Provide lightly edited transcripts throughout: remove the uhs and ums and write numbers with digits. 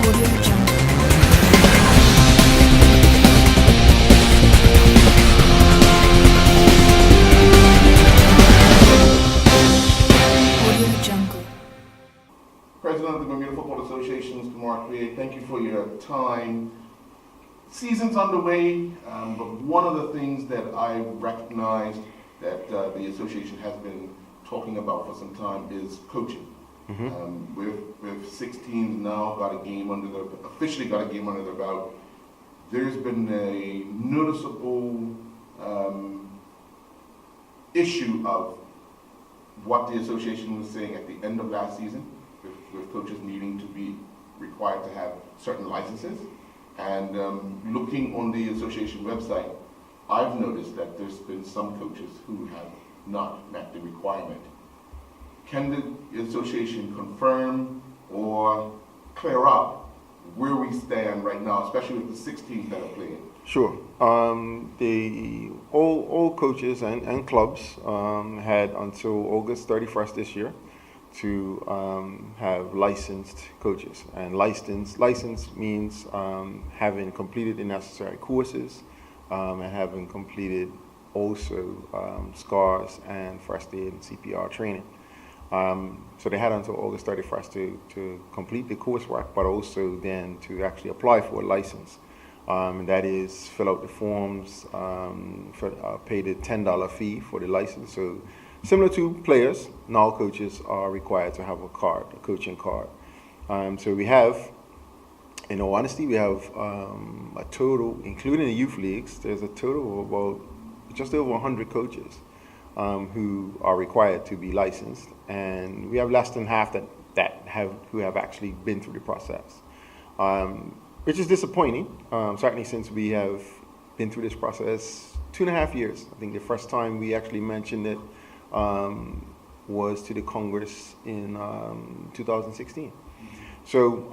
President of the Bermuda Football Association's Mark Reed, thank you for your time. Season's underway, but one of the things that I recognized that the association has been talking about for some time is coaching. With 6 teams now officially got a game under their belt. There's been a noticeable issue of what the association was saying at the end of last season, with coaches needing to be required to have certain licenses. And looking on the association website, I've noticed that there's been some coaches who have not met the requirement. Can the association confirm or clear up where we stand right now, especially with the 6 teams that are playing? Sure. All coaches and clubs had until August 31st this year to have licensed coaches. And license means having completed the necessary courses and having completed also SCARS and first aid and CPR training. So they had until August 31st to complete the coursework, but also then to actually apply for a license. And that is fill out the forms, pay the $10 fee for the license. So similar to players, now coaches are required to have a coaching card. So we have, in all honesty, we have a total, including the youth leagues, there's a total of about just over 100 coaches who are required to be licensed. And we have less than half who have actually been through the process, which is disappointing, certainly since we have been through this process 2.5 years. I think the first time we actually mentioned it was to the Congress in 2016. So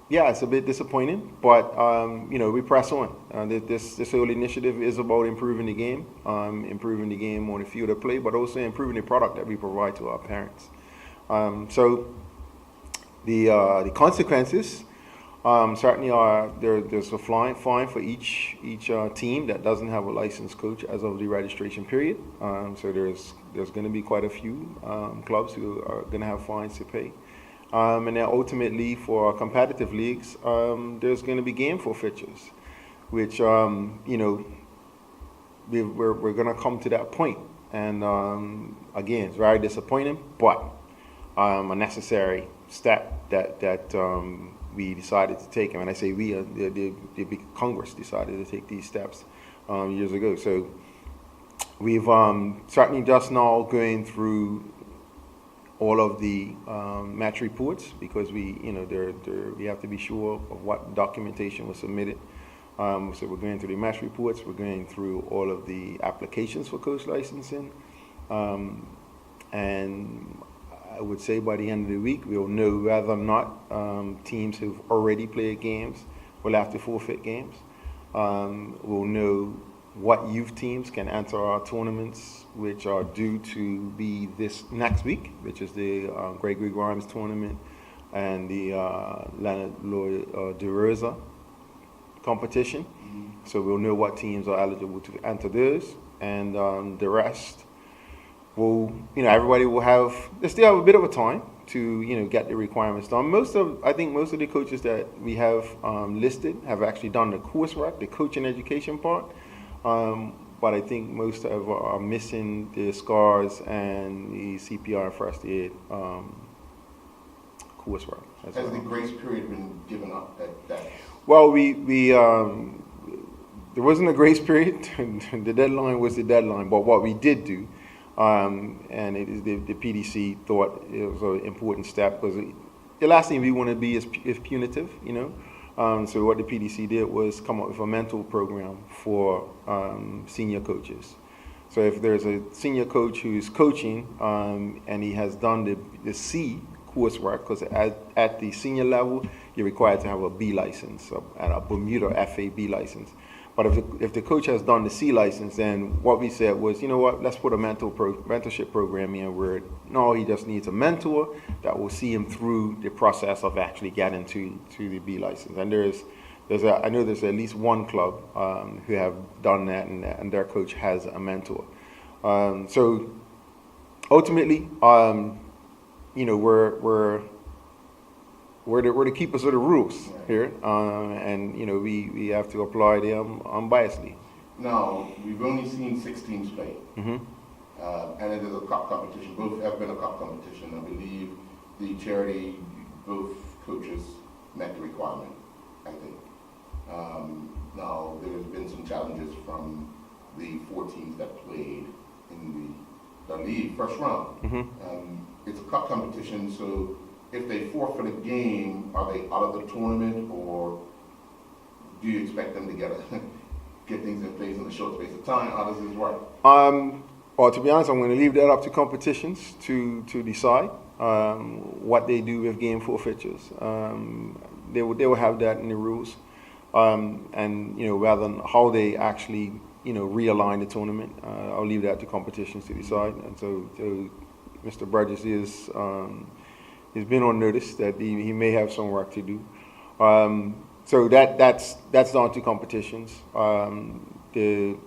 yeah, it's a bit disappointing, but we press on. This whole initiative is about improving the game on the field of play, but also improving the product that we provide to our parents. So the consequences certainly are there's a fine for each team that doesn't have a licensed coach as of the registration period. So there's going to be quite a few clubs who are going to have fines to pay. And then ultimately for our competitive leagues, there's going to be game forfeitures, which we're going to come to that point. And again, it's very disappointing, but a necessary step that we decided to take. And when I say we, the Congress decided to take these steps years ago. So we've certainly just now going through all of the match reports, because we have to be sure of what documentation was submitted. So we're going through the match reports, we're going through all of the applications for coach licensing, and I would say by the end of the week we'll know whether or not teams who've already played games will have to forfeit games. We'll know what youth teams can enter our tournaments, which are due to be this next week, which is the Gregory Grimes tournament and the Leonard Lloyd DeRosa competition. So we'll know what teams are eligible to enter those, and the rest everybody will they still have a bit of a time to get the requirements done. I think most of the coaches that we have listed have actually done the coursework, the coaching education part. But I think most are missing the SCARS and the CPR and first aid coursework. Has the grace period been given up at that? Well, there wasn't a grace period. The deadline was the deadline. But what we did do, and it is the PDC thought it was an important step, because the last thing we want to be is punitive, So what the PDC did was come up with a mentor program for senior coaches. So if there's a senior coach who's coaching and he has done the C coursework, because at the senior level you're required to have a B license, and a Bermuda FA B license. But if the coach has done the C license, then what we said was, you know what, let's put a mentorship program in where no, he just needs a mentor that will see him through the process of actually getting to the B license. And I know there's at least one club who have done that, and their coach has a mentor. So ultimately, you know, we're the keepers of the rules here, and you know we have to apply them unbiasedly. Now, we've only seen 6 teams play, Mm-hmm. and it is a cup competition. Both have been a cup competition. I believe the charity, both coaches met the requirement, I think. Now, there's been some challenges from the 4 teams that played in the league first round. Mm-hmm. It's a cup competition, so if they forfeit a game, are they out of the tournament, or do you expect them to get things in place in a short space of time? How does this work? Well, to be honest, I'm going to leave that up to competitions to decide what they do with game forfeitures. They will have that in the rules, and you know, rather than how they actually, you know, realign the tournament, I'll leave that to competitions to decide. And so Mr. Burgess is. He's been on notice that he may have some work to do. So that's down to competitions. The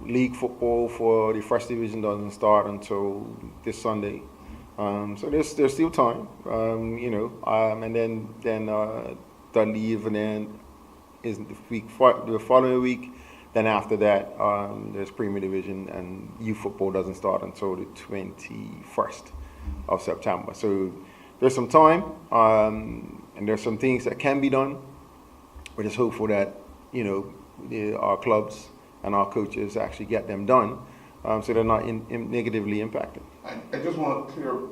league football for the first division doesn't start until this Sunday. So there's still time, you know, and then the leave, and then is the following week. Then after that, there's Premier Division, and youth football doesn't start until the 21st of September. So there's some time, and there's some things that can be done. We're just hopeful that, you know, our clubs and our coaches actually get them done, so they're not negatively impacted. I just want to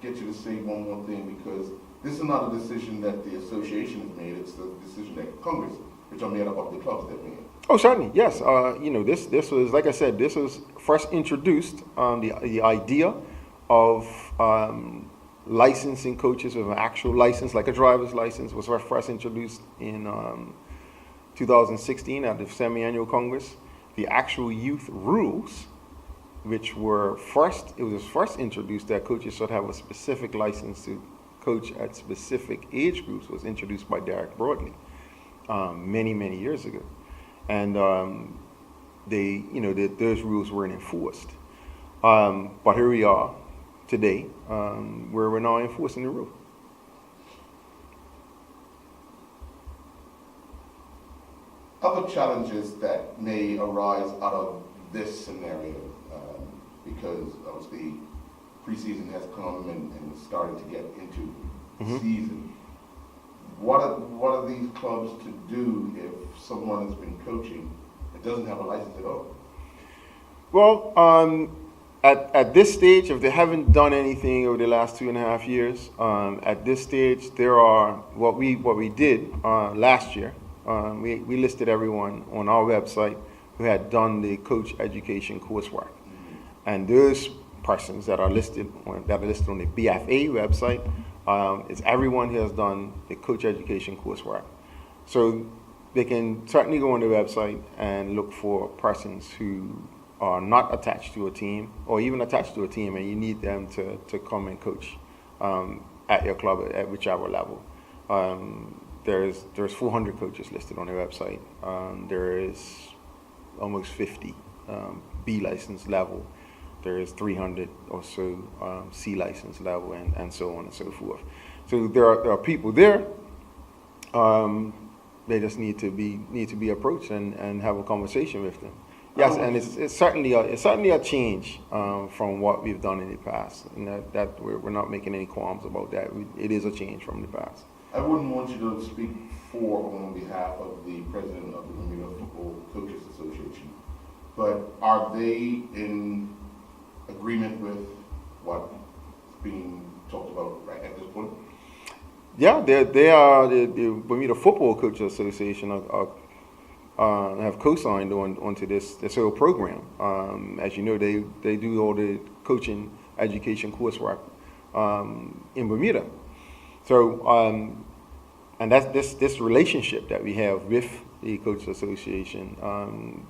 get you to say one more thing, because this is not a decision that the association has made. It's the decision that Congress, which are made up of the clubs, that made. Oh, certainly, yes. You know, this was, like I said, this was first introduced. The idea of licensing coaches with an actual license, like a driver's license, was first introduced in 2016 at the semi-annual Congress. The actual youth rules, which were first introduced that coaches should have a specific license to coach at specific age groups, was introduced by Derek Broadley many years ago, and those rules weren't enforced. But here we are today, where we're now enforcing the rule. Other challenges that may arise out of this scenario, because obviously preseason has come and started to get into the season. What are these clubs to do if someone has been coaching and doesn't have a license at all? Well, at this stage, if they haven't done anything over the last 2.5 years, at this stage, there are what we did last year. We listed everyone on our website who had done the coach education coursework, and those persons that are listed on the BFA website is everyone who has done the coach education coursework. So they can certainly go on the website and look for persons who are not attached to a team, or even attached to a team, and you need them to come and coach at your club at whichever level. There's 400 coaches listed on the website. There is almost 50 B license level. There is 300 or so C license level, and so on and so forth. So there are people there. They just need to be approached and have a conversation with them. Yes, and it's certainly a change from what we've done in the past, and that we're not making any qualms about that. It is a change from the past. I wouldn't want you to speak for or on behalf of the president of the Bermuda Football Coaches Association, but are they in agreement with what's being talked about right at this point? Yeah, they are. The Bermuda Football Coaches Association have co-signed onto this whole program. As you know, they do all the coaching education coursework in Bermuda. So, and that's this relationship that we have with the Coaches Association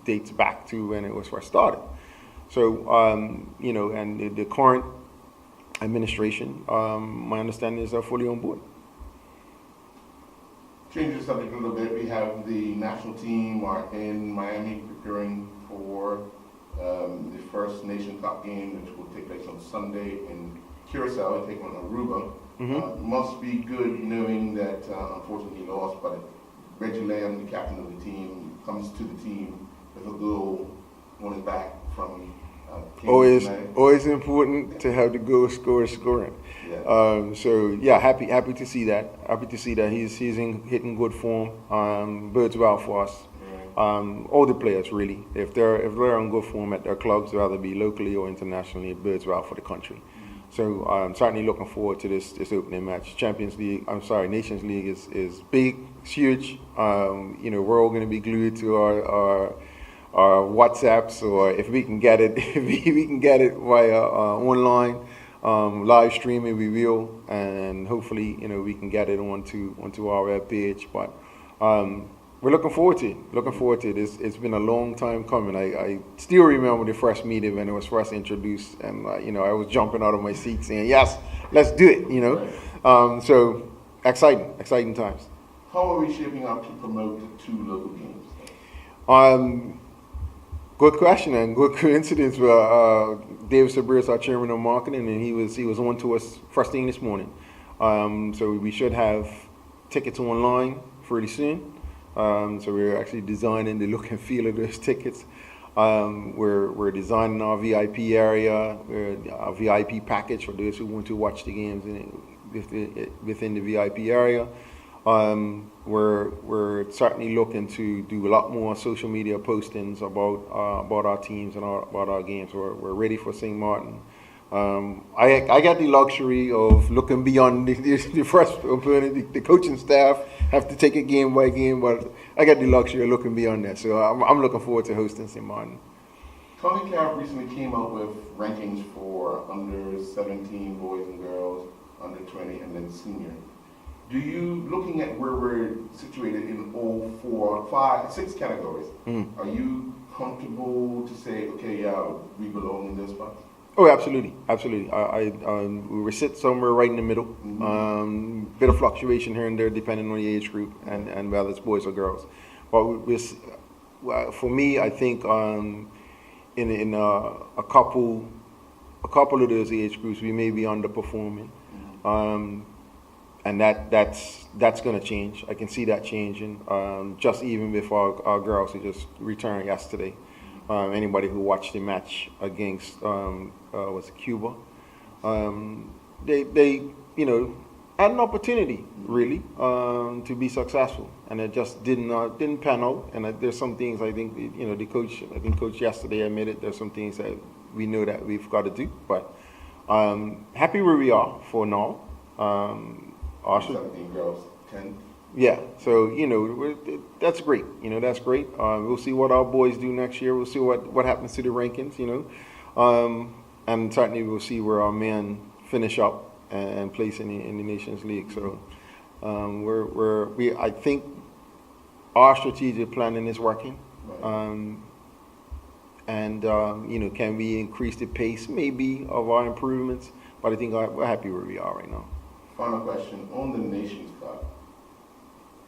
dates back to when it was first started. So, and the current administration, my understanding is they're fully on board. Changing the subject a little bit, we have the national team are in Miami preparing for the first Nation Cup game, which will take place on Sunday in Curacao, take on Aruba. Must be good knowing that unfortunately he lost, but Reggie Lamb, the captain of the team, comes to the team with a goal on his back from always important to have the goal scorer scoring. Yeah. So yeah, happy to see that. Happy to see that he's hitting good form. Bodes well for us. All the players really. If they're on good form at their clubs, whether it be locally or internationally, it bodes well for the country. So I'm certainly looking forward to this opening match. Nations League is big, it's huge. We're all going to be glued to our WhatsApps, or if we can get it, via online live streaming, we will, and hopefully we can get it onto our web page. But we're looking forward to it. It's been a long time coming. I still remember the first meeting when it was first introduced, and I was jumping out of my seat saying, yes, let's do it. Right. So exciting times. How are we shaping up to promote the 2 local games? Good question and good coincidence. David Sabir is our chairman of marketing, and he was on to us first thing this morning. So we should have tickets online pretty soon. So we're actually designing the look and feel of those tickets. We're designing our VIP area, our VIP package for those who want to watch the games within the VIP area. We're certainly looking to do a lot more social media postings about our teams and about our games. We're ready for St. Martin. I got the luxury of looking beyond the first opponent. The coaching staff have to take it game by game, but I got the luxury of looking beyond that. So I'm looking forward to hosting St. Martin. CONCACAF recently came out with rankings for under 17 boys and girls, under 20, and then senior. Do you, looking at where we're situated in all 4, 5, 6 categories, are you comfortable to say, okay, yeah, we belong in this spot? Oh, absolutely. We sit somewhere right in the middle. Bit of fluctuation here and there depending on the age group and whether it's boys or girls. But for me, I think in a couple of those age groups, we may be underperforming. And that's going to change. I can see that changing. Just even with our girls who just returned yesterday. Anybody who watched the match against was it Cuba? They had an opportunity really to be successful, and it just didn't pan out. And there's some things I think the coach yesterday admitted there's some things that we know that we've got to do. But happy where we are for now. 17 girls, 10. Yeah, so that's great. That's great. We'll see what our boys do next year. We'll see what happens to the rankings. And certainly we'll see where our men finish up and place in the Nations League. So I think our strategic planning is working. Right. Can we increase the pace maybe of our improvements? But I think we're happy where we are right now. Final question on the Nations Cup.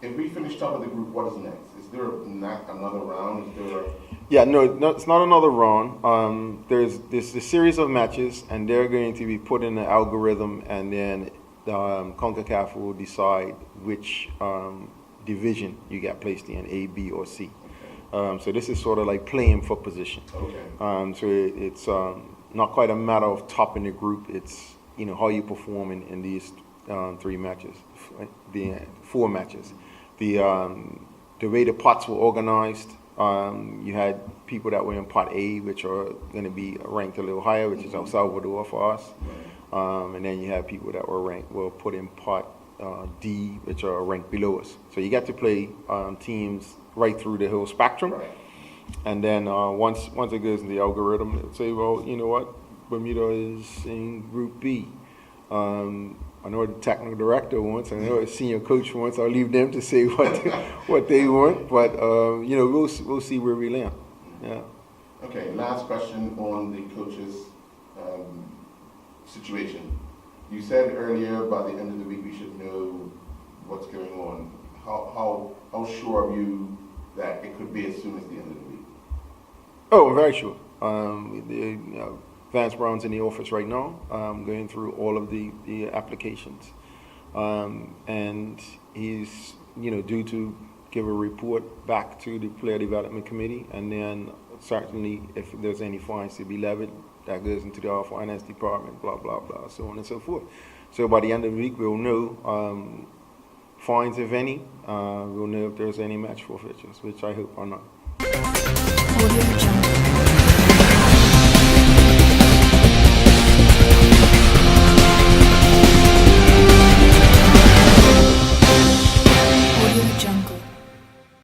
If we finish top of the group, what is next? Is there another round? Yeah, no, it's not another round. There's a series of matches, and they're going to be put in an algorithm, and then CONCACAF will decide which division you get placed in, A, B, or C. Okay. So this is sort of like playing for position. Okay. So it's not quite a matter of topping the group. It's how you perform in these 3 matches, the 4 matches. The way the pots were organized, you had people that were in pot A, which are going to be ranked a little higher, which is El Salvador for us, and then you have people that were put in pot D, which are ranked below us. So you get to play teams right through the whole spectrum, right. And then once it goes in the algorithm, it'll say, well, you know what, Bermuda is in Group B. I know the technical director wants, I know the senior coach wants. I'll leave them to say what they want, but you know, we'll see where we land. Yeah. Okay, last question on the coaches' situation. You said earlier by the end of the week we should know what's going on. How sure are you that it could be as soon as the end of the week? Oh, I'm very sure. Vance Brown's in the office right now, going through all of the applications, and he's due to give a report back to the player development committee, and then certainly if there's any fines to be levied, that goes into the finance department, blah blah blah, so on and so forth. So by the end of the week, we'll know fines, if any. We'll know if there's any match forfeitures, which I hope are not.